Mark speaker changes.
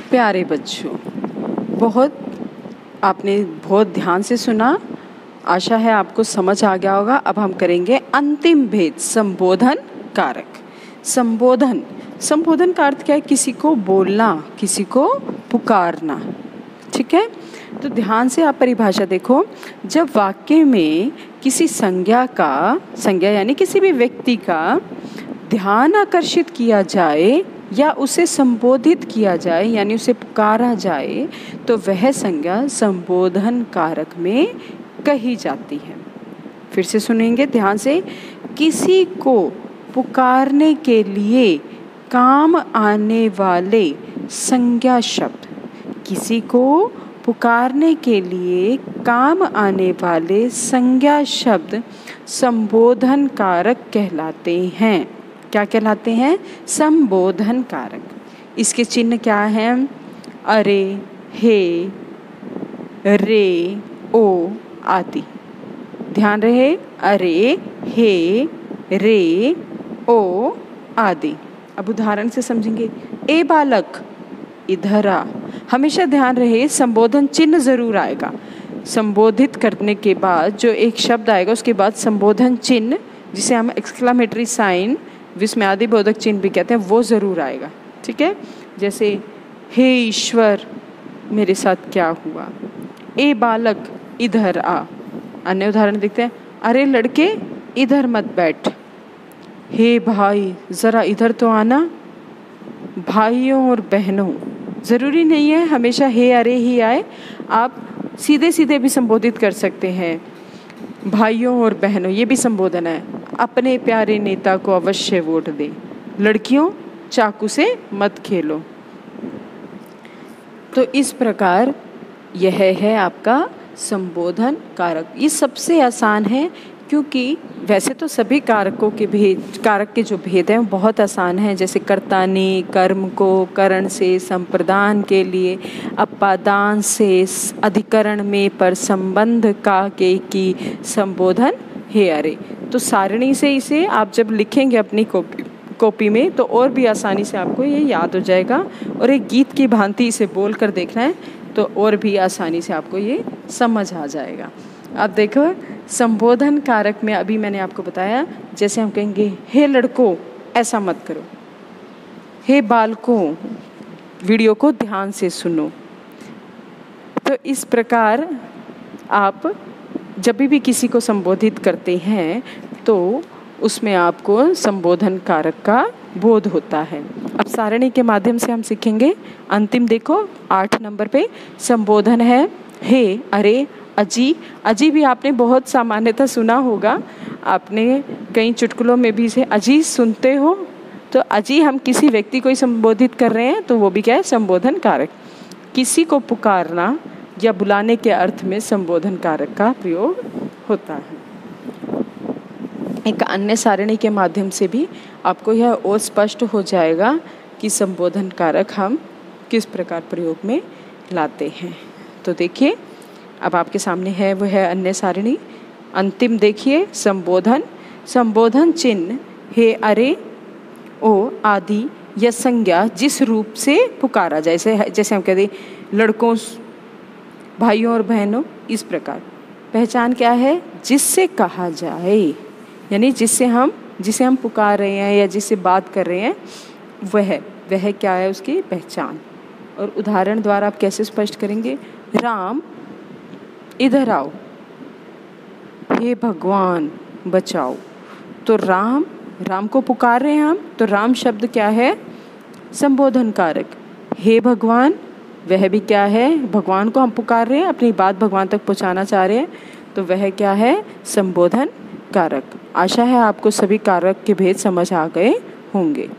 Speaker 1: प्यारे बच्चों, आपने बहुत ध्यान से सुना। आशा है आपको समझ आ गया होगा। अब हम करेंगे अंतिम भेद, संबोधन कारक। संबोधन का अर्थ क्या है? किसी को बोलना, किसी को पुकारना। ठीक है, तो ध्यान से आप परिभाषा देखो। जब वाक्य में किसी संज्ञा यानी किसी भी व्यक्ति का ध्यान आकर्षित किया जाए या उसे संबोधित किया जाए यानी उसे पुकारा जाए, तो वह संज्ञा संबोधन कारक में कही जाती है। फिर से सुनेंगे ध्यान से। किसी को पुकारने के लिए काम आने वाले संज्ञा शब्द, किसी को पुकारने के लिए काम आने वाले संज्ञा शब्द संबोधन कारक कहलाते हैं। क्या कहलाते हैं? संबोधन कारक। इसके चिन्ह क्या हैं? अरे, हे, रे, ओ आदि। ध्यान रहे, अरे, हे, रे, ओ आदि। अब उदाहरण से समझेंगे। ए बालक, इधर आ। हमेशा ध्यान रहे, संबोधन चिन्ह जरूर आएगा। संबोधित करने के बाद जो एक शब्द आएगा उसके बाद संबोधन चिन्ह, जिसे हम एक्सक्लामेटरी साइन, विस्मयादिबोधक चिन्ह भी कहते हैं, वो ज़रूर आएगा। ठीक है, जैसे हे ईश्वर मेरे साथ क्या हुआ, ए बालक इधर आ। अन्य उदाहरण देखते हैं। अरे लड़के इधर मत बैठ, हे भाई ज़रा इधर तो आना। भाइयों और बहनों, ज़रूरी नहीं है हमेशा हे अरे ही आए, आप सीधे सीधे भी संबोधित कर सकते हैं। भाइयों और बहनों, ये भी संबोधन है। अपने प्यारे नेता को अवश्य वोट दें। लड़कियों चाकू से मत खेलो। तो इस प्रकार यह है आपका संबोधन कारक। ये सबसे आसान है, क्योंकि वैसे तो सभी कारक के जो भेद हैं वो बहुत आसान हैं। जैसे कर्ता ने कर्म को करण से संप्रदान के लिए, अपादान से अधिकरण में पर संबंध का के की संबोधन हे अरे। तो सारणी से इसे आप जब लिखेंगे अपनी कॉपी में तो और भी आसानी से आपको ये याद हो जाएगा, और एक गीत की भांति इसे बोल कर देखना है तो और भी आसानी से आपको ये समझ आ जाएगा। अब देखो, संबोधन कारक में अभी मैंने आपको बताया, जैसे हम कहेंगे हे लड़कों ऐसा मत करो, हे बालकों वीडियो को ध्यान से सुनो। तो इस प्रकार आप जब भी किसी को संबोधित करते हैं तो उसमें आपको संबोधन कारक का बोध होता है। अब सारणी के माध्यम से हम सीखेंगे। अंतिम देखो 8 नंबर पे संबोधन है हे, अरे, अजी। अजी भी आपने बहुत सामान्यतः सुना होगा, आपने कई चुटकुलों में भी इसे अजी सुनते हो। तो अजी हम किसी व्यक्ति को ही संबोधित कर रहे हैं तो वो भी क्या है? संबोधन कारक। किसी को पुकारना या बुलाने के अर्थ में संबोधन कारक का प्रयोग होता है। एक अन्य सारणी के माध्यम से भी आपको यह और स्पष्ट हो जाएगा कि संबोधन कारक हम किस प्रकार प्रयोग में लाते हैं। तो देखिए, अब आपके सामने है वो है अन्य सारणी। अंतिम देखिए, संबोधन चिन्ह हे, अरे, ओ आदि या संज्ञा जिस रूप से पुकारा जाए, जैसे हम कहते हैं लड़कों, भाइयों और बहनों, इस प्रकार। पहचान क्या है? जिससे कहा जाए, यानी जिसे हम पुकार रहे हैं या जिससे बात कर रहे हैं, वह क्या है उसकी पहचान। और उदाहरण द्वारा आप कैसे स्पष्ट करेंगे? राम इधर आओ, हे भगवान बचाओ। तो राम को पुकार रहे हैं हम, तो राम शब्द क्या है? संबोधन कारक। हे भगवान, वह भी क्या है? भगवान को हम पुकार रहे हैं, अपनी बात भगवान तक पहुंचाना चाह रहे हैं, तो वह क्या है? संबोधन कारक। आशा है आपको सभी कारक के भेद समझ आ गए होंगे।